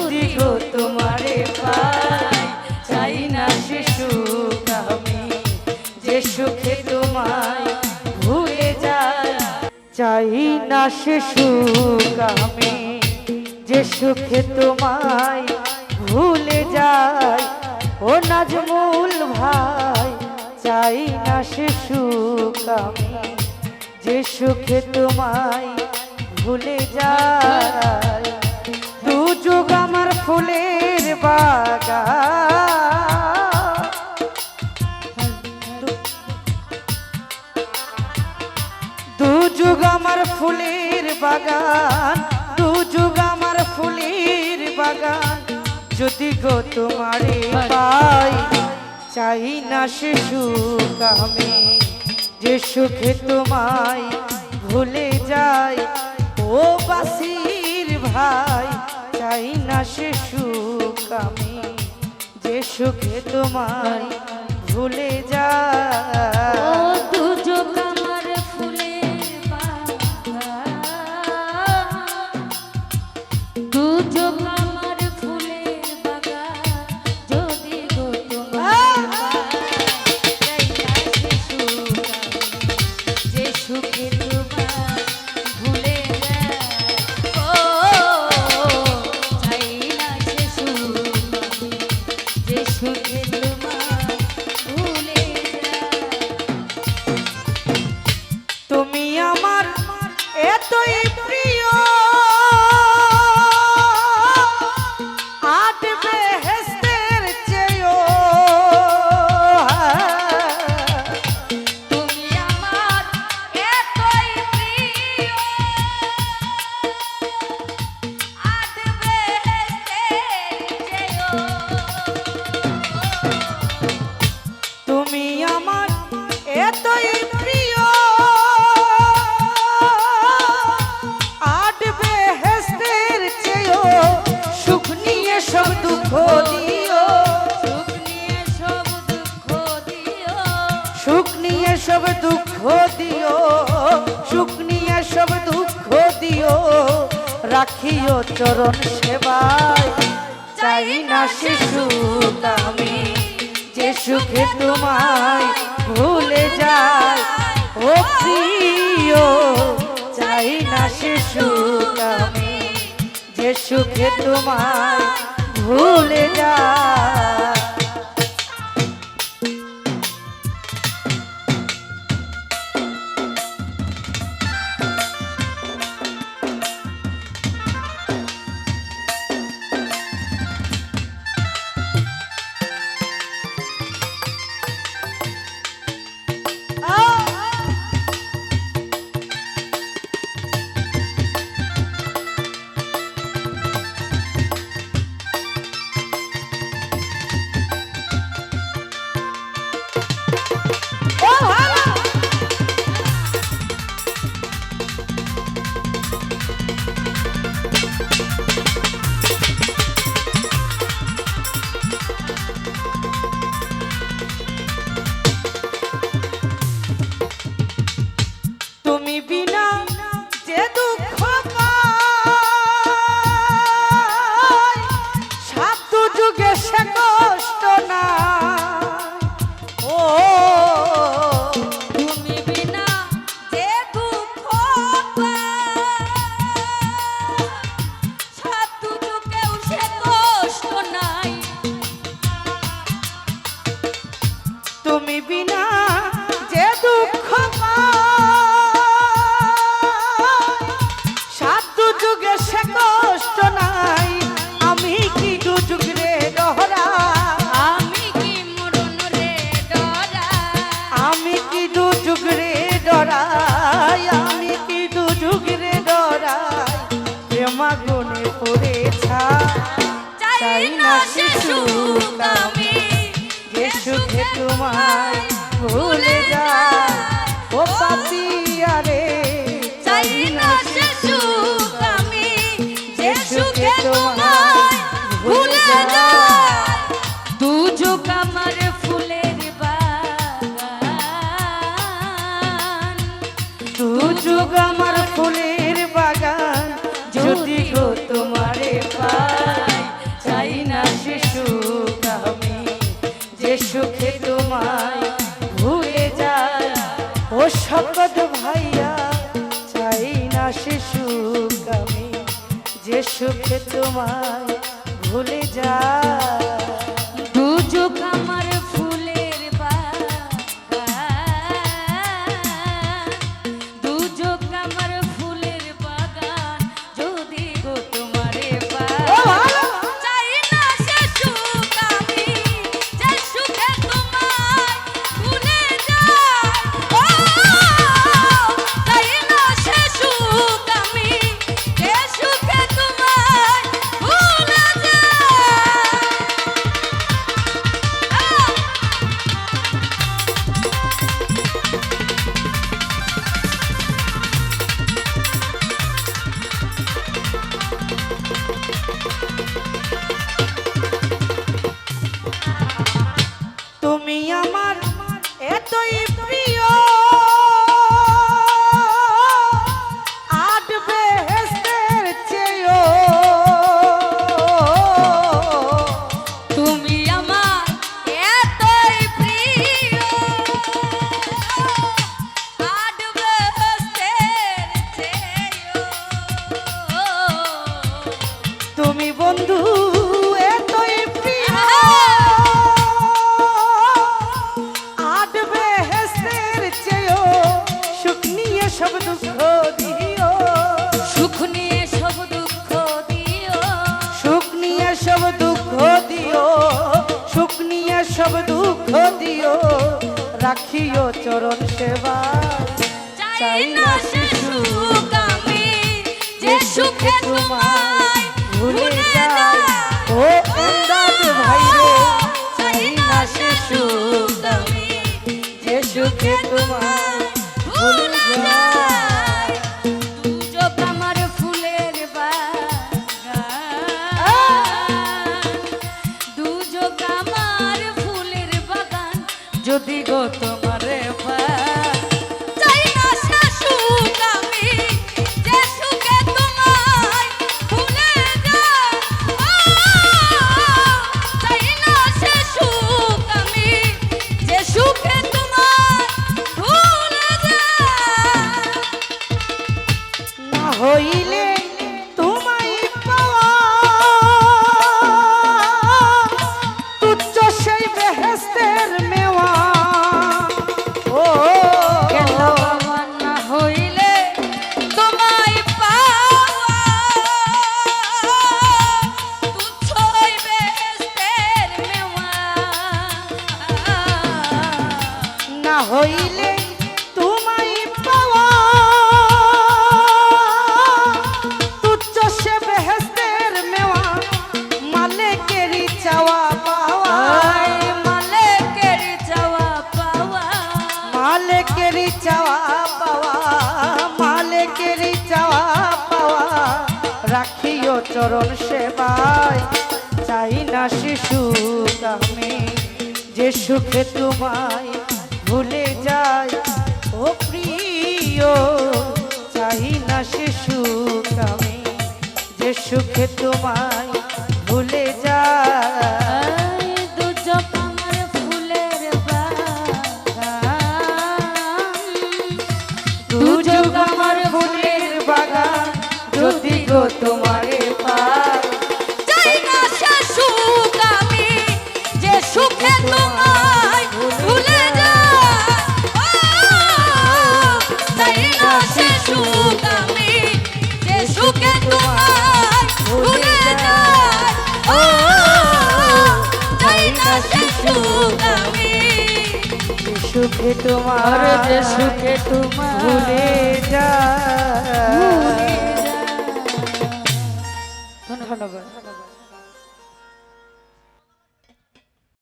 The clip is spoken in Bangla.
যদি গো তোমারে পাই চাই না সে সুখ আমি যে সুখে তোমায় ভুলে যাই চাই না সে সুখ আমি যে সুখে তোমায় ভুলে যাই ও নাজমুল ভাই চাই না সে সুখ আমি যে সুখে তোমায় ভুলে যাই দু যুগ আমার ফুলের বাগান দু যুগ আমার ফুলের বাগান দু যুগ আমার ফুলের বাগান যদি গো তোমারে পাই চাই না সে সুখ আমি যে সুখে তোমায় ভুলে যাই ও বাসির ভাই চাই না সে সুখ আমি যে সুখে তোমায় ভুলে যাই দু যুগ আমার ফুলের বাগান দু যুগ আমার ফুলের বাগান যদি গো তোমার যে সুখে তোমার ভুলে যায় ও চাই না সে সুখ যে সুখে তোমার ভুলে যায় তুমি আমার এতই প্রিয় আট বেহেশতের চেয়েও তুমি আমার এতই প্রিয় আট বেহেশতের চেয়েও তুমি আমার এতই প্রিয় আট বেহেশতের চেয়েও সুখ নিয়ে সব দুঃখ দিও সুখ নিয়ে সব দুঃখ দিও সুখ নিয়ে সব দুঃখ দিও সুখ নিয়ে সব দুঃখ দিও রাখিও চরণ সেবায় চাই না সে সুখ আমি যে সুখে তোমায় ভুলে যাই ও প্রিয় চাই না সে সুখ আমি যে সুখে তোমায় ভুলে যাই তুমি বিনা যে দুঃখ পাই সাত যুগে সে কষ্ট না ও তুমি বিনা যে দুঃখ সাত যুগেও সে কষ্ট নাই তুমি বিনা যে দুঃখ পাই সাত যুগে সে কষ্ট নাই আমি কি দু যুগ রে ডহরা আমি কি মরণ রে ডরা আমি কি দু যুগ রে ডরাই আমি কি দু যুগ রে ডরাই প্রেমা গুনে পড়েছা চাই না সে সুখ আমি যে সুখে তোমায় ভুলে যায় ও পাপিয়া রে চাই না সে সুখ আমি যে সুখে তোমায় ভুলে যায় দু যুগ আমার ফুলের বাগান দু যুগ আমার ফুলের বাগান যদি গো তোমারে পাই সুখে তোমায় ভুলে যায়। দু চোখ আমার ফুলের বাগান, দু চোখ আমার ফুলের বাগান, যদি গো তোমারে পাই, চাই না সে সুখ আমি, যে সুখে তোমায় ভুলে যাই। ও, চাই না সে সুখ আমি, যে সুখে তোমায় ভুলে যাই। তুমি আমার এতই প্রিয়, আট বেহেশতের চেয়েও। তুমি আমার এতই প্রিয়, আট বেহেশতের চেয়েও। তুমি বন্ধু এতই প্রিয়, আট বেহেশতের চেয়েও। সুখ নিয়ে সব দুঃখ দিও, সুখ নিয়ে সব দুঃখ দিও, সুখ নিয়ে সব দুঃখ দিও, সুখ নিয়ে সব দুঃখ দিও। রাখিও চরণ সেবা, চাই না সে সুখ আমি, যে সুখে তোমায় ভুলে যাই। ও এমদাদ ভাই রে, চাই না সে সুখ আমি, যে সুখে তোমায় ভুলে যাই। দু চোখ আমার ফুলের বাগান, দু চোখ আমার ফুলের বাগান, যদি গো তোমারে পাই। চাই না সে সুখ আমি, যে সুখে তোমায় ভুলে যাই। ও, চাই না সে সুখ আমি, যে সুখে তোমায় ভুলে যাই। না হইলে তোমায় পাওয়া, তুচ্ছ সেই বেহেশতের মেওয়া। ও কেন আমার না হইলে তোমায় পাওয়া, তুচ্ছই বেহেশতের মেওয়া। না হইলে তোমায় পাওয়া, তুচ্ছ সে বেহেশতের মেওয়া। মালিকেরই চাওয়া পাওয়া, আয় মালিকের চাওয়া পাওয়া, মালিকেরই চাওয়া পাওয়া, মালিকেরই চাওয়া পাওয়া। রাখিও চরণ সেবায়, চাই না শিশু আমি, যে সুখে তোমায় ভুলে যায়। ও প্রিয়, চাই না শিশু আমি, যে সুখে তোমায় ভুলে যায়। আয় দু চোখ আমার ফুলের বাগান, দু চোখ আমার ফুলের বাগান, যদি গো তোমারে পাই। চাই না সে সুখ আমি, যে সুখে তোমায় ভুলে যাই। ও, চাই না সে সুখ আমি, যে সুখে তোমায় ভুলে যাই। ও, চাই না সে সুখ আমি, যে সুখে তোমার, যে সুখে তোমার ভুলে যায়। ধন্যবাদ।